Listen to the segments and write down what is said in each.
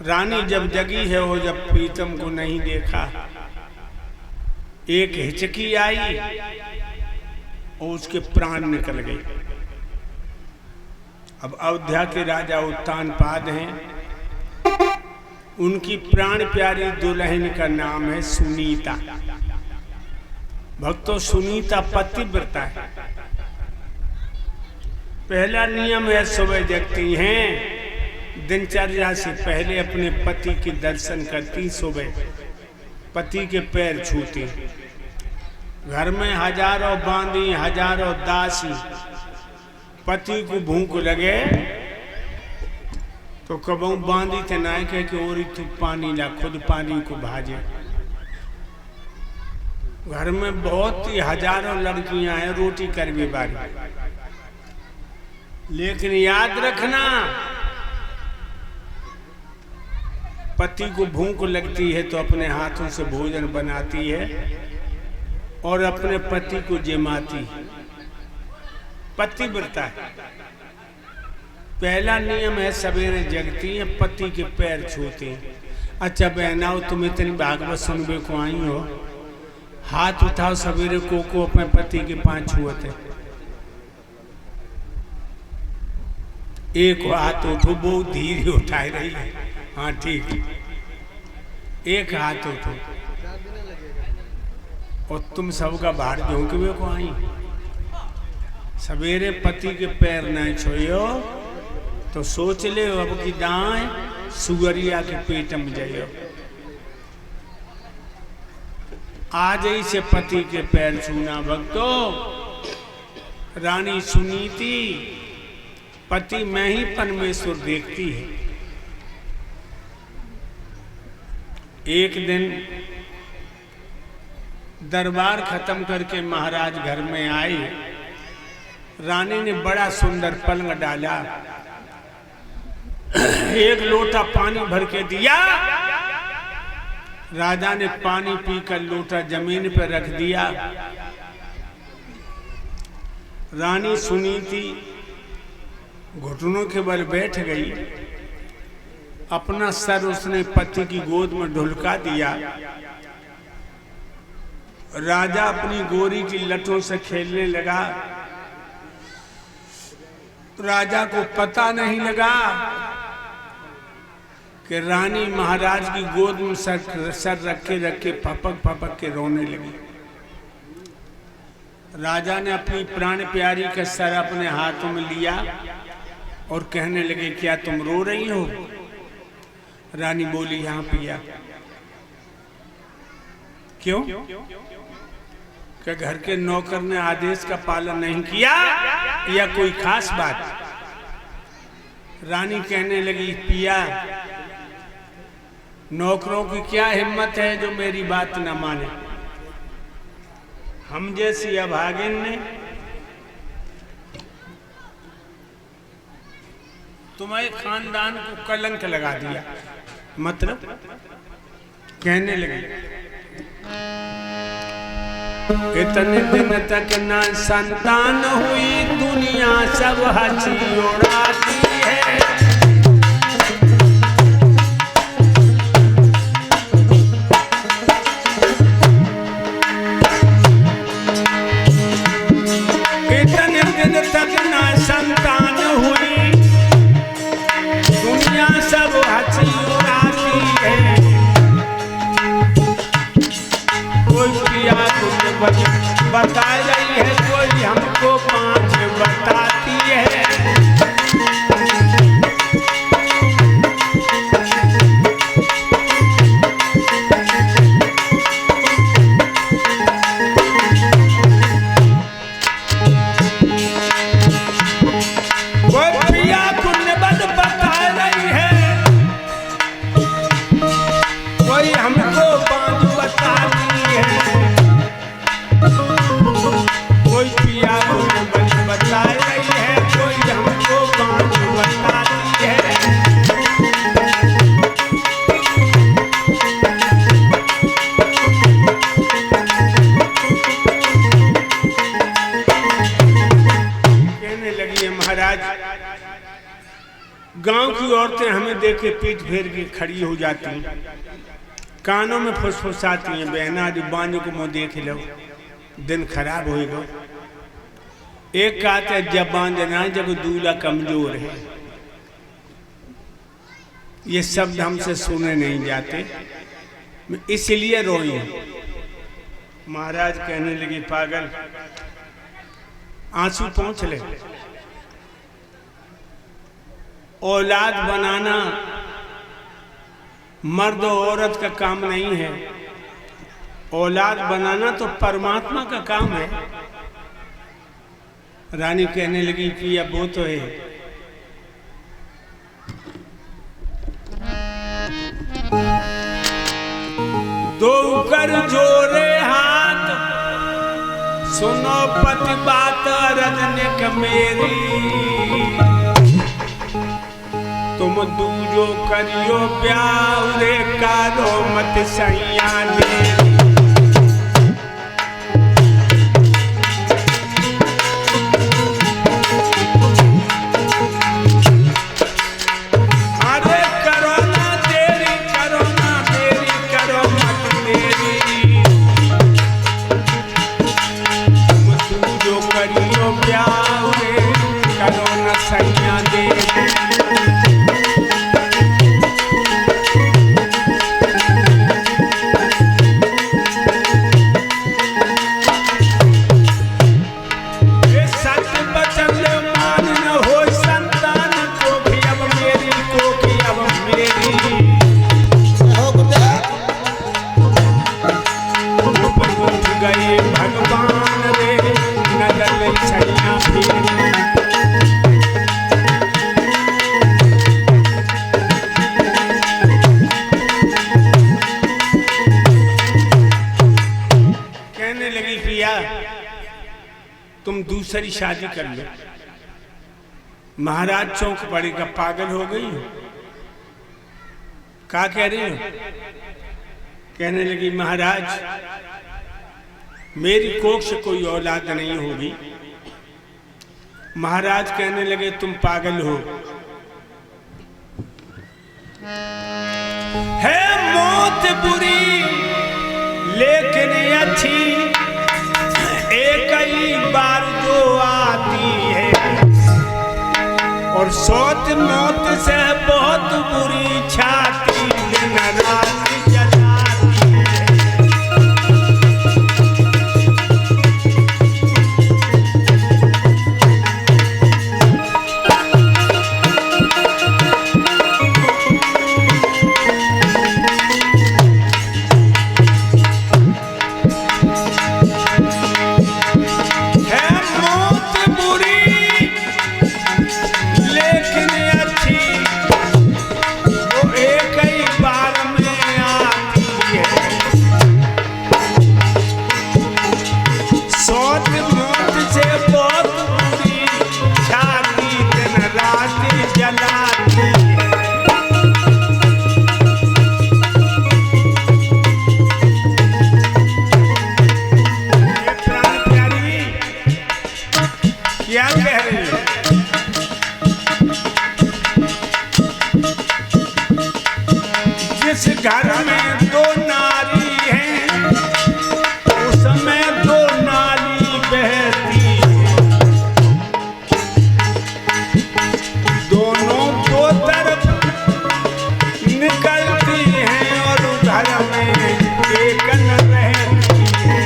रानी जब जगी है वो जब प्रीतम को नहीं देखा, एक हिचकी आई और उसके प्राण निकल गए। अब अयोध्या के राजा उत्तानपाद हैं, उनकी प्राण प्यारी दुल्हन का नाम है सुनीता। भक्तों, सुनीता पतिव्रता है। पहला नियम है सुबह जगती हैं, दिनचर्या से पहले अपने पति के दर्शन करती, सुबह पति के पैर छूती। घर में हजारों बांदी हजारों दासी, पति को भूख लगे तो कबू बांदी थे ना कह के और तू पानी ला, खुद पानी को भाजे। घर में बहुत ही हजारों लड़कियां हैं, रोटी कर भी बारी, लेकिन याद रखना पति को भूख लगती है तो अपने हाथों से भोजन बनाती है और अपने पति को जिमाती है। पतिव्रता है। पहला नियम है सवेरे जगती है, पति के पैर छूते हैं। अच्छा बहनाओ, तुम इतनी भागवत सुनबे को आई हो, हाथ उठाओ सवेरे को अपने पति के पांव छुअते। एक हाथ उठो, बहुत धीरे उठाए रही है। हाँ ठीक, एक हाथ उठो। और तुम सबका भार झोंकवे को आई। सवेरे पति के पैर नहीं छोयो तो सोच ले अब की दाएं सुअरिया के पेट में जाइयो। आज ही से पति के पैर छूना भक्तों। रानी सुनीति पति में ही परमेश्वर देखती है। एक दिन दरबार खत्म करके महाराज घर में आए। रानी ने बड़ा सुंदर पलंग डाला, एक लोटा पानी भर के दिया। राजा ने पानी पीकर लोटा जमीन पर रख दिया। रानी सुनीति घुटनों के बल बैठ गई। अपना सर उसने पति की गोद में ढुलका दिया। राजा अपनी गोरी की लटों से खेलने लगा। राजा को पता नहीं लगा कि रानी महाराज की गोद में सर रख के फपक के रोने लगी। राजा ने अपनी प्राण प्यारी का सर अपने हाथों में लिया और कहने लगे, क्या तुम रो रही हो? रानी बोली, यहाँ पिया। क्यों? कि घर के नौकर ने आदेश का पालन नहीं किया या कोई खास बात? रानी कहने लगी, पिया, नौकरों की क्या हिम्मत है जो मेरी बात न माने। हम जैसी अभागिन ने तुम्हारे खानदान को कलंक लगा दिया। मतलब कहने लगी, इतने दिन तक न संतान हुई, दुनिया सब हंसी उड़ाती है। इतने दिन तक न संतान हुई, दुनिया सब हंसी उड़ाती है। कोई पिया कुछ बता रही है, कोई हमको पांच बताती है। हमको बात बताती है। औरतें हमें देख के पीठ फेर के खड़ी हो जाती हैं, कानों में फुसफुसाती हैं, बहना जो बांझ को मुँह देख लो, दिन खराब होएगा। एक कहते है जब बांझना जब दूल्हा कमजोर है। ये शब्द हमसे सुने नहीं जाते, इसलिए रोई। महाराज कहने लगे पागल, आंसू पहुंच ले। औलाद बनाना मर्द और औरत का काम नहीं है, औलाद बनाना तो परमात्मा का काम है। रानी कहने लगी कि अब वो तो है, दो कर जोरे हाथ, सुनो पति बात रजनिक मेरी, तुम दूजो करियो ब्याह रे कारो मत सैया मेरी। तुम दूसरी शादी कर लो। महाराज चौंक पड़ेगा, पागल हो गई हो, क्या कह रही हो? कहने लगी महाराज मेरी कोख से कोई औलाद नहीं होगी। महाराज कहने लगे तुम पागल हो, है मौत बुरी लेकिन अच्छी, एक ही बार जो आती है, और सौत मौत से बहुत बुरी छाती दिन रात जलाती है। घर में दो नारी हैं, उसमें दो नाली बहती है, दोनों दो तरफ निकलती हैं और उधर में एक न रहती है।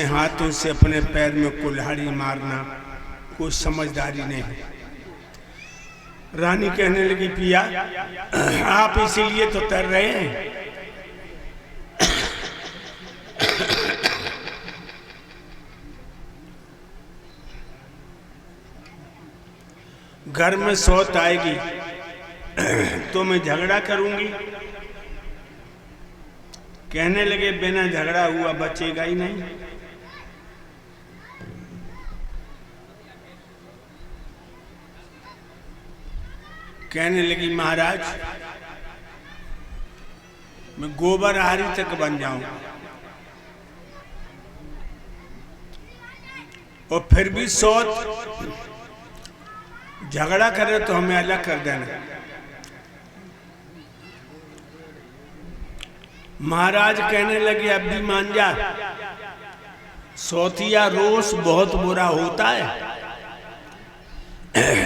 हाथों से अपने पैर में कुल्हाड़ी मारना कोई समझदारी नहीं है। रानी कहने लगी पिया आप इसीलिए तो तर रहे हैं, घर में सौत आएगी तो मैं झगड़ा करूंगी। कहने लगे बिना झगड़ा हुआ बचेगा ही नहीं। कहने लगी महाराज मैं गोबर हारी तक बन जाऊं और फिर भी सौत झगड़ा करे तो हमें अलग कर देना। महाराज कहने लगे अब भी मान जा, सौतिया रोष बहुत बुरा होता है,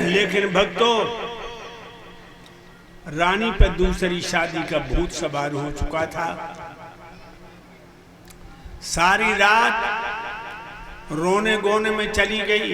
लेकिन भक्तों रानी पर दूसरी शादी का भूत सवार हो चुका था। सारी रात रोने गोने में चली गई।